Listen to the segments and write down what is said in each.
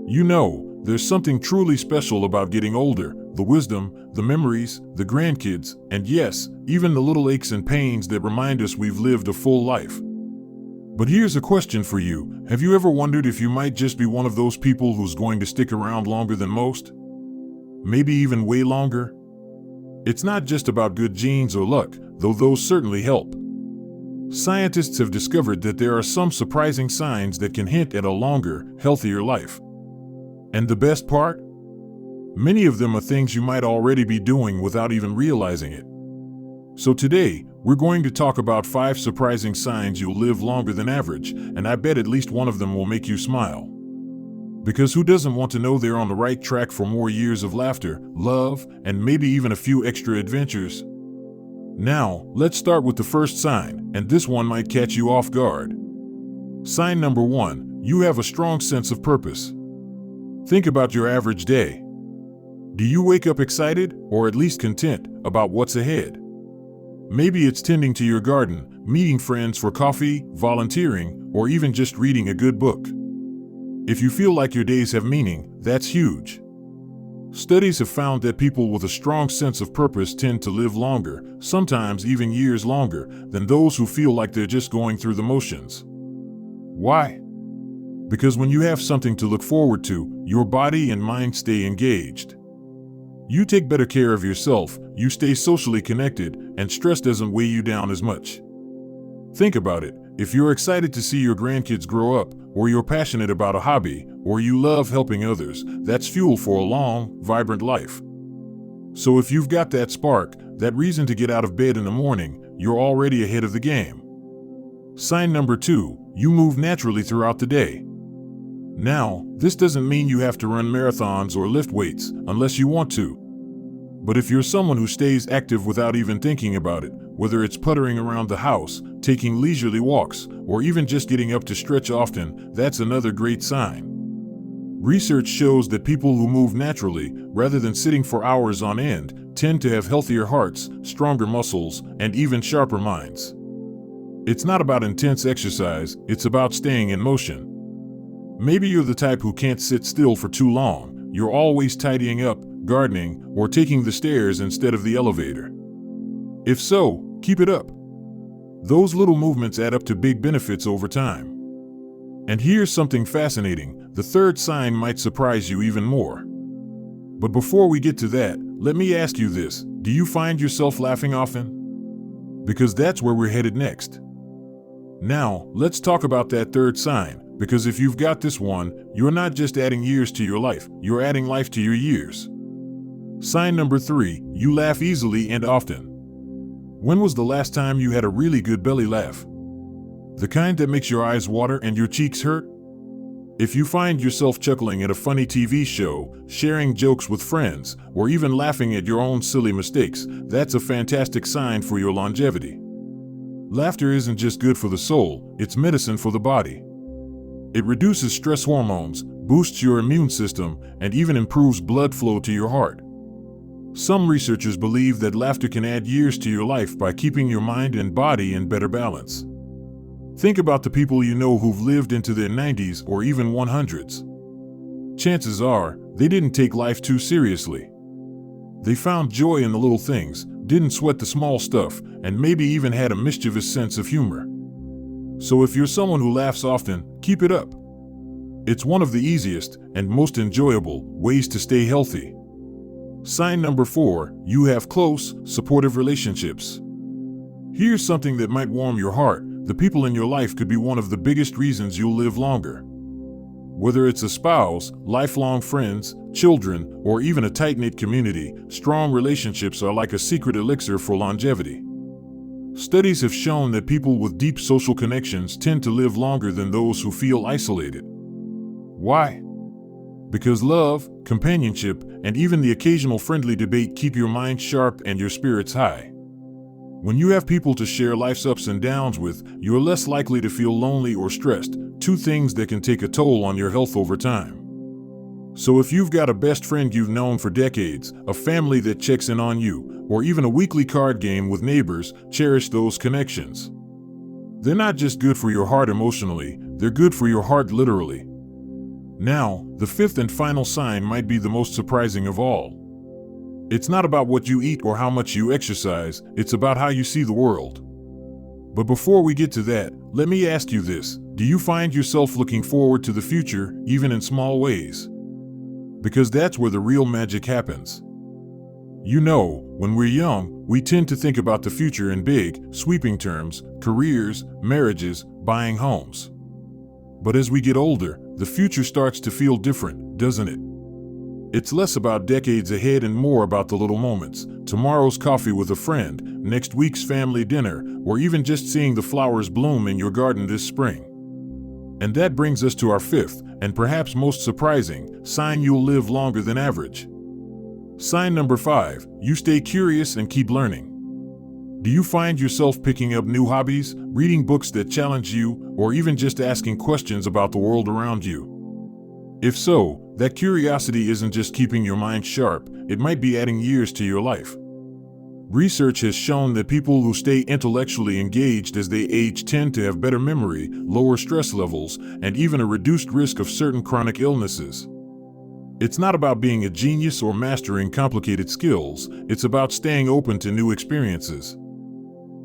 You know, there's something truly special about getting older: the wisdom, the memories, the grandkids, and yes, even the little aches and pains that remind us we've lived a full life. But here's a question for you. Have you ever wondered if you might just be one of those people who's going to stick around longer than most? Maybe even way longer? It's not just about good genes or luck, though those certainly help. Scientists have discovered that there are some surprising signs that can hint at a longer, healthier life. And the best part? Many of them are things you might already be doing without even realizing it. So today, we're going to talk about 5 surprising signs you'll live longer than average, and I bet at least one of them will make you smile. Because who doesn't want to know they're on the right track for more years of laughter, love, and maybe even a few extra adventures? Now, let's start with the first sign, and this one might catch you off guard. Sign number 1, you have a strong sense of purpose. Think about your average day. Do you wake up excited, or at least content, about what's ahead? Maybe it's tending to your garden, meeting friends for coffee, volunteering, or even just reading a good book. If you feel like your days have meaning, that's huge. Studies have found that people with a strong sense of purpose tend to live longer, sometimes even years longer, than those who feel like they're just going through the motions. Why? Because when you have something to look forward to, your body and mind stay engaged. You take better care of yourself, you stay socially connected, and stress doesn't weigh you down as much. Think about it. If you're excited to see your grandkids grow up, or you're passionate about a hobby, or you love helping others, that's fuel for a long, vibrant life. So if you've got that spark, that reason to get out of bed in the morning, you're already ahead of the game. Sign number 2, you move naturally throughout the day. Now, this doesn't mean you have to run marathons or lift weights, unless you want to. But if you're someone who stays active without even thinking about it, whether it's puttering around the house, taking leisurely walks, or even just getting up to stretch often, that's another great sign. Research shows that people who move naturally, rather than sitting for hours on end, tend to have healthier hearts, stronger muscles, and even sharper minds. It's not about intense exercise, it's about staying in motion. Maybe you're the type who can't sit still for too long. You're always tidying up, gardening, or taking the stairs instead of the elevator. If so, keep it up. Those little movements add up to big benefits over time. And here's something fascinating. The third sign might surprise you even more. But before we get to that, let me ask you this: do you find yourself laughing often? Because that's where we're headed next. Now, let's talk about that third sign. Because if you've got this one, you're not just adding years to your life, you're adding life to your years. Sign number 3, you laugh easily and often. When was the last time you had a really good belly laugh? The kind that makes your eyes water and your cheeks hurt? If you find yourself chuckling at a funny TV show, sharing jokes with friends, or even laughing at your own silly mistakes, that's a fantastic sign for your longevity. Laughter isn't just good for the soul, it's medicine for the body. It reduces stress hormones, boosts your immune system, and even improves blood flow to your heart. Some researchers believe that laughter can add years to your life by keeping your mind and body in better balance. Think about the people you know who've lived into their 90s or even 100s. Chances are, they didn't take life too seriously. They found joy in the little things, didn't sweat the small stuff, and maybe even had a mischievous sense of humor. So if you're someone who laughs often, keep it up. It's one of the easiest and most enjoyable ways to stay healthy. Sign number 4, you have close, supportive relationships. Here's something that might warm your heart. The people in your life could be one of the biggest reasons you'll live longer. Whether it's a spouse, lifelong friends, children, or even a tight-knit community, strong relationships are like a secret elixir for longevity. Studies have shown that people with deep social connections tend to live longer than those who feel isolated. Why? Because love, companionship, and even the occasional friendly debate keep your mind sharp and your spirits high. When you have people to share life's ups and downs with, you're less likely to feel lonely or stressed, 2 things that can take a toll on your health over time. So if you've got a best friend you've known for decades, a family that checks in on you, or even a weekly card game with neighbors, cherish those connections. They're not just good for your heart emotionally, they're good for your heart literally. Now, the fifth and final sign might be the most surprising of all. It's not about what you eat or how much you exercise, it's about how you see the world. But before we get to that, let me ask you this: do you find yourself looking forward to the future, even in small ways? Because that's where the real magic happens. You know, when we're young, we tend to think about the future in big, sweeping terms: careers, marriages, buying homes. But as we get older, the future starts to feel different, doesn't it? It's less about decades ahead and more about the little moments: tomorrow's coffee with a friend, next week's family dinner, or even just seeing the flowers bloom in your garden this spring. And that brings us to our fifth, and perhaps most surprising, sign: you'll live longer than average. Sign number 5, you stay curious and keep learning. Do you find yourself picking up new hobbies, reading books that challenge you, or even just asking questions about the world around you? If so, that curiosity isn't just keeping your mind sharp, it might be adding years to your life. Research has shown that people who stay intellectually engaged as they age tend to have better memory, lower stress levels, and even a reduced risk of certain chronic illnesses. It's not about being a genius or mastering complicated skills, it's about staying open to new experiences.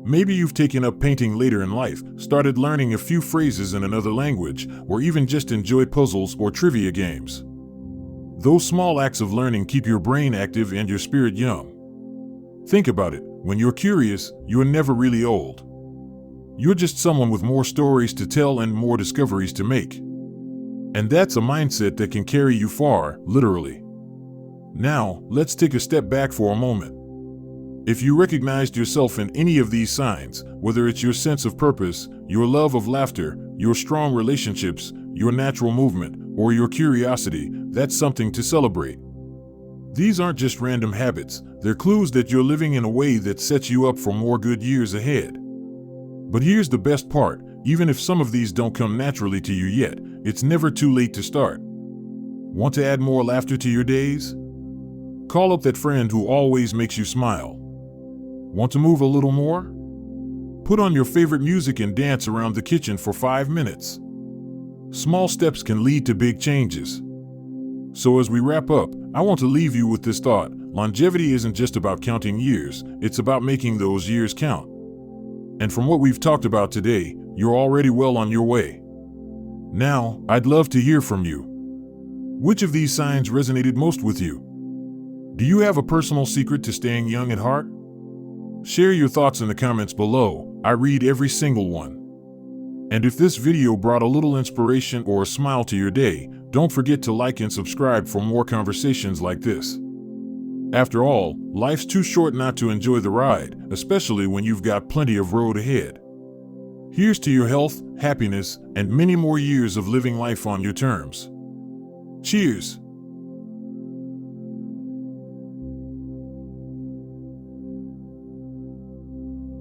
Maybe you've taken up painting later in life, started learning a few phrases in another language, or even just enjoy puzzles or trivia games. Those small acts of learning keep your brain active and your spirit young. Think about it: when you're curious, you are never really old. You're just someone with more stories to tell and more discoveries to make. And that's a mindset that can carry you far, literally. Now, let's take a step back for a moment. If you recognized yourself in any of these signs, whether it's your sense of purpose, your love of laughter, your strong relationships, your natural movement, or your curiosity, that's something to celebrate. These aren't just random habits, they're clues that you're living in a way that sets you up for more good years ahead. But here's the best part: even if some of these don't come naturally to you yet, it's never too late to start. Want to add more laughter to your days? Call up that friend who always makes you smile. Want to move a little more? Put on your favorite music and dance around the kitchen for 5 minutes. Small steps can lead to big changes. So as we wrap up, I want to leave you with this thought: longevity isn't just about counting years, it's about making those years count. And from what we've talked about today, you're already well on your way. Now, I'd love to hear from you. Which of these signs resonated most with you? Do you have a personal secret to staying young at heart? Share your thoughts in the comments below. I read every single one. And if this video brought a little inspiration or a smile to your day, don't forget to like and subscribe for more conversations like this. After all, life's too short not to enjoy the ride, especially when you've got plenty of road ahead. Here's to your health, happiness, and many more years of living life on your terms. Cheers!